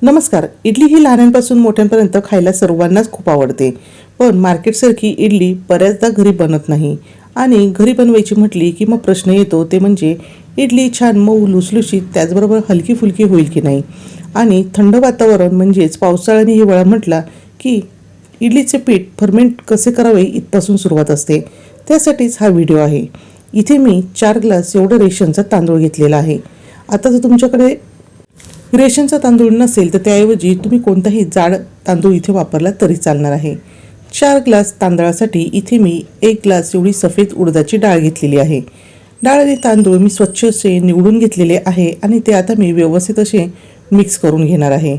नमस्कार. इडली ही लहानांपासून मोठ्यांपर्यंत खायला सर्वांनाच खूप आवडते. पण मार्केटसारखी इडली बऱ्याचदा घरी बनत नाही आणि घरी बनवायची म्हटली की मग प्रश्न येतो ते म्हणजे इडली छान मऊ लुसलुशीत त्याचबरोबर हलकी फुलकी होईल की नाही. आणि थंड वातावरण म्हणजेच पावसाळा आणि हिवाळा म्हटला की इडलीचे पीठ फर्मेंट कसे करावे इथपासून सुरुवात असते. त्यासाठीच हा व्हिडिओ आहे. इथे मी 4 ग्लास एवढं रेशनचा तांदूळ घेतलेला आहे. आता जर तुमच्याकडे रेशनचा तांदूळ नसेल तर त्याऐवजी तुम्ही कोणताही जाड तांदूळ इथे वापरला तरी चालणार आहे. 4 ग्लास तांदळासाठी इथे मी 1 ग्लास एवढी सफेद उडदाची डाळ घेतलेली आहे. डाळ आणि तांदूळ मी स्वच्छ असे निवडून घेतलेले आहे आणि ते आता मी व्यवस्थित असे मिक्स करून घेणार आहे.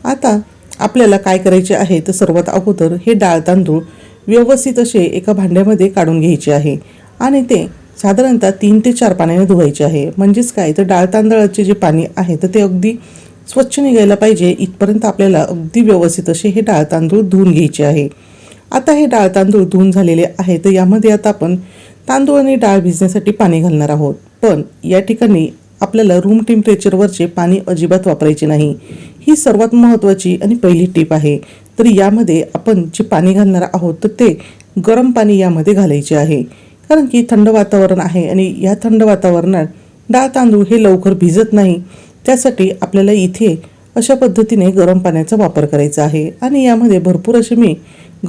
आता आपल्याला काय करायचे आहे तर सर्वात अगोदर हे डाळ तांदूळ व्यवस्थित असे एका भांड्यामध्ये काढून घ्यायचे आहे आणि ते साधारणतः 3 ते 4 पाण्याने धुवायचे आहे. म्हणजेच काय तर डाळ तांदळाचे जे पाणी आहे तर ते अगदी स्वच्छ निघायला पाहिजे इथपर्यंत आपल्याला अगदी व्यवस्थित असे हे डाळ तांदूळ धुवून घ्यायचे आहे. आता हे डाळ तांदूळ धुवून झालेले आहे तर यामध्ये आता आपण तांदूळ आणि डाळ भिजण्यासाठी पाणी घालणार आहोत. पण या ठिकाणी आपल्याला रूम टेम्परेचरवरचे पाणी अजिबात वापरायचे नाही. ही सर्वात महत्त्वाची आणि पहिली टीप आहे. तर यामध्ये आपण जे पाणी घालणार आहोत तर ते गरम पाणी यामध्ये घालायचे आहे. कारण की थंड वातावरण आहे आणि या थंड वातावरणात डाळ तांदूळ हे लवकर भिजत नाही. त्यासाठी आपल्याला इथे अशा पद्धतीने गरम पाण्याचा वापर करायचा आहे आणि यामध्ये भरपूर असे मी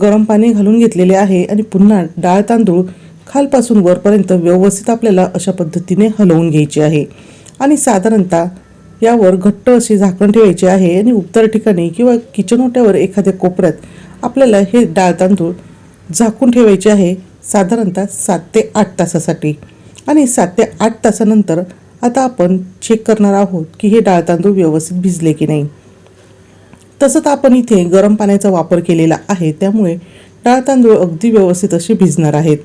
गरम पाणी घालून घेतलेले आहे आणि पुन्हा डाळ तांदूळ खालपासून वरपर्यंत व्यवस्थित आपल्याला अशा पद्धतीने हलवून घ्यायचे आहे आणि साधारणतः यावर घट्ट असे झाकण ठेवायचे आहे आणि उत्तर ठिकाणी किंवा किचन ओट्यावर एखाद्या कोपऱ्यात आपल्याला हे डाळ तांदूळ झाकून ठेवायचे आहे साधारणतः 7 ते 8 तासासाठी. आणि 7 ते 8 तासानंतर आता आपण चेक करणार आहोत की हे डाळ तांदूळ व्यवस्थित भिजले की नाही. तसं तर आपण इथे गरम पाण्याचा वापर केलेला आहे त्यामुळे डाळ तांदूळ अगदी व्यवस्थित असे भिजणार आहेत.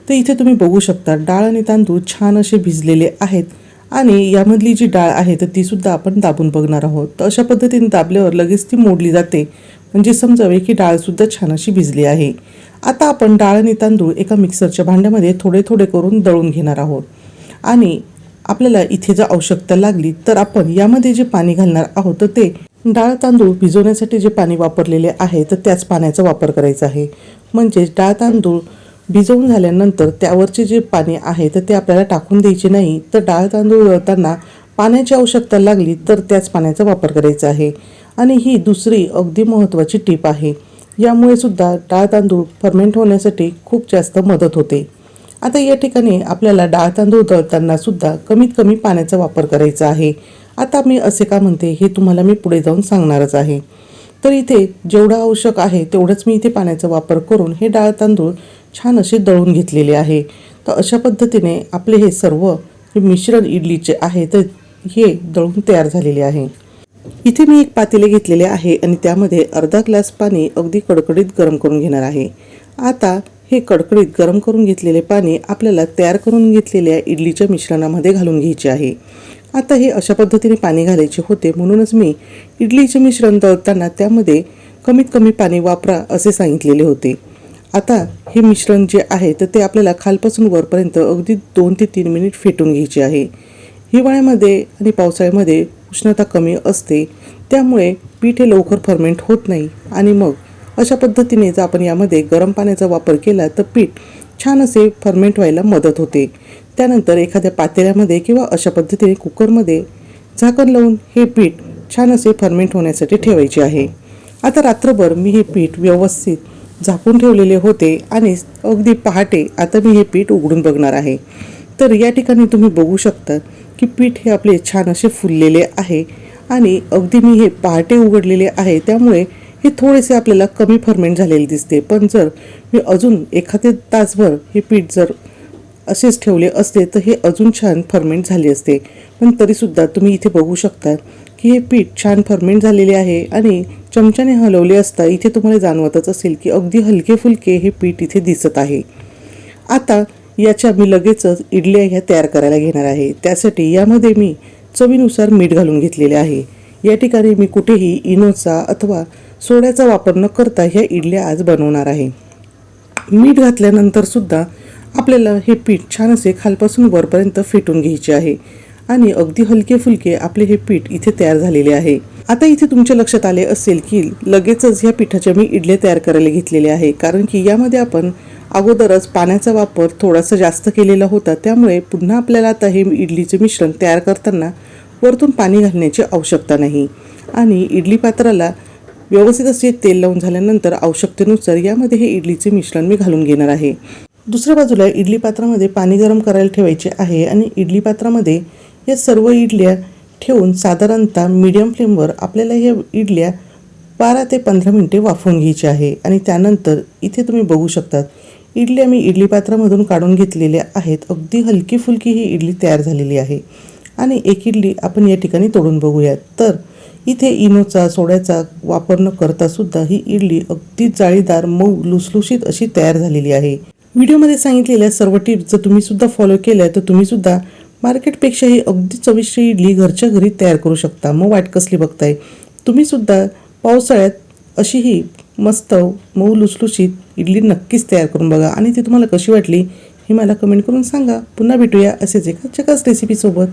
तर इथे तुम्ही बघू शकता डाळ आणि तांदूळ छान असे भिजलेले आहेत आणि यामधली जी डाळ आहे तर तीसुद्धा आपण दाबून बघणार आहोत. तर अशा पद्धतीने दाबल्यावर लगेच ती मोडली जाते म्हणजे समजावे की डाळसुद्धा छान अशी भिजली आहे. आता आपण डाळ आणि तांदूळ एका मिक्सरच्या भांड्यामध्ये थोडे थोडे करून दळून घेणार आहोत आणि आपल्याला इथे जर आवश्यकता लागली तर आपण यामध्ये जे पाणी घालणार आहोत तर ते डाळ तांदूळ भिजवण्यासाठी जे पाणी वापरलेले आहे तर त्याच पाण्याचा वापर करायचा आहे. म्हणजेच डाळ तांदूळ भिजवून झाल्यानंतर त्यावरचे जे पाणी आहे तर ते आपल्याला टाकून द्यायचे नाही. तर डाळ तांदूळ दळताना पाण्याची आवश्यकता लागली तर त्याच पाण्याचा वापर करायचा आहे. आणि ही दुसरी अगदी महत्त्वाची टीप आहे. यामुळे सुद्धा डाळ तांदूळ फर्मेंट होण्यासाठी खूप जास्त मदत होते. आता या ठिकाणी आपल्याला डाळ तांदूळ दळताना सुद्धा कमीत कमी पाण्याचा वापर करायचा आहे. आता मी असे का म्हणते हे तुम्हाला मी पुढे जाऊन सांगणारच आहे. तर इथे जेवढं आवश्यक आहे तेवढंच मी इथे पाण्याचा वापर करून हे डाळ तांदूळ छान असे दळून घेतलेले आहे. तर अशा पद्धतीने आपले हे सर्व मिश्रण इडलीचे आहे तर हे दळून तयार झालेले आहे. इथे मी एक पातेले घेतलेले आहे आणि त्यामध्ये अर्धा ग्लास पाणी अगदी कडकडीत गरम करून घेणार आहे. आता हे कडकडीत गरम करून घेतलेले पाणी आपल्याला तयार करून घेतलेल्या इडलीच्या मिश्रणामध्ये घालून घ्यायचे आहे. आता हे अशा पद्धतीने पाणी घालायचे होते म्हणूनच मी इडलीचे मिश्रण दळताना त्यामध्ये कमीत कमी पाणी वापरा असे सांगितलेले होते. आता हे मिश्रण जे आहे तर ते आपल्याला खालपासून वरपर्यंत अगदी 2 ते 3 मिनिट फेटून घ्यायचे आहे. हिवाळ्यामध्ये आणि पावसाळ्यामध्ये उष्णता कमी असते त्यामुळे पीठ हे लवकर फर्मेंट होत नाही आणि मग अशा पद्धतीने जर आपण यामध्ये गरम पाण्याचा वापर केला तर पीठ छान असे फर्मेंट व्हायला मदत होते. त्यानंतर एखाद्या पातेल्यामध्ये किंवा अशा पद्धतीने कुकरमध्ये झाकण लावून हे पीठ छान असे फर्मेंट होण्यासाठी ठेवायचे आहे. आता रात्रभर मी हे पीठ व्यवस्थित झाकून ठेवलेले होते आणि अगदी पहाटे आता मी हे पीठ उघडून बघणार आहे. तर या ठिकाणी तुम्ही बघू शकता की पीठ हे आपले छान असे फुललेले आहे आणि अगदी मी हे पहाटे उघडलेले आहे त्यामुळे हे थोडेसे आपल्याला कमी फर्मेंट झालेले दिसते. पण जर मी अजून एखादे तासभर हे पीठ जर असेच ठेवले असते तर हे अजून छान फर्मेंट झाले असते. पण तरीसुद्धा तुम्ही इथे बघू शकता की हे पीठ छान फर्मेंट झालेले आहे आणि चमच्याने हलवले असता इथे तुम्हाला जाणवतच असेल की अगदी हलके फुलके हे पीठ इथे दिसत आहे. आता याच्या मी लगेचच इडल्या ह्या तयार करायला घेणार आहे. त्यासाठी यामध्ये मी चवीनुसार मीठ घालून घेतलेले आहे. या ठिकाणी मी कुठेही इनोचा अथवा सोड्याचा वापर न करता ह्या इडल्या आज बनवणार आहे. मीठ घातल्यानंतर सुद्धा आपल्याला हे पीठ छान असे खालपासून वरपर्यंत फेटून घ्यायचे आहे आणि अगदी हलके फुलके आपले हे पीठ इथे तयार झालेले आहे. आता इथे तुमच्या लक्षात आले असेल की लगेचच ह्या पिठाच्या मी इडल्या तयार करायला घेतलेल्या आहे, कारण की यामध्ये आपण अगोदरच पाण्याचा वापर थोडासा जास्त केलेला होता. त्यामुळे पुन्हा आपल्याला आता हे इडलीचे मिश्रण तयार करताना वरतून पाणी घालण्याची आवश्यकता नाही. आणि इडली पात्राला व्यवस्थित असे तेल लावून झाल्यानंतर आवश्यकतेनुसार यामध्ये हे इडलीचे मिश्रण मी घालून घेणार आहे. दुसऱ्या बाजूला इडली पात्रामध्ये पाणी गरम करायला ठेवायचे आहे आणि इडली पात्रामध्ये या सर्व इडल्या ठेवून साधारणतः मीडियम फ्लेमवर आपल्याला या इडल्या 12 ते 15 मिनिटे वाफवून घ्यायची आहे. आणि त्यानंतर इथे तुम्ही बघू शकतात इडल्या मी इडली पात्रामधून काढून घेतलेल्या आहेत. अगदी हलकी फुलकी ही इडली तयार झालेली आहे. आणि एक इडली आपण या ठिकाणी तोडून बघूयात. तर इथे इनोचा सोड्याचा वापर न करता सुद्धा ही इडली अगदी जाळीदार मऊ लुसलुशीत अशी तयार झालेली आहे. व्हिडिओमध्ये सांगितलेल्या सर्व टिप्स जर तुम्ही सुद्धा फॉलो केल्या तर तुम्ही सुद्धा मार्केटपेक्षाही अगदी चविष्ट इडली घरच्या घरी तयार करू शकता. मग वाट कसली बघताय, तुम्ही सुद्धा पावसाळ्यात अशी ही मस्त मऊ लुसलुशीत इडली नक्कीच तयार करून बघा आणि ती तुम्हाला कशी वाटली हे मला कमेंट करून सांगा. पुन्हा भेटूया असेच एका चकास रेसिपीसोबत.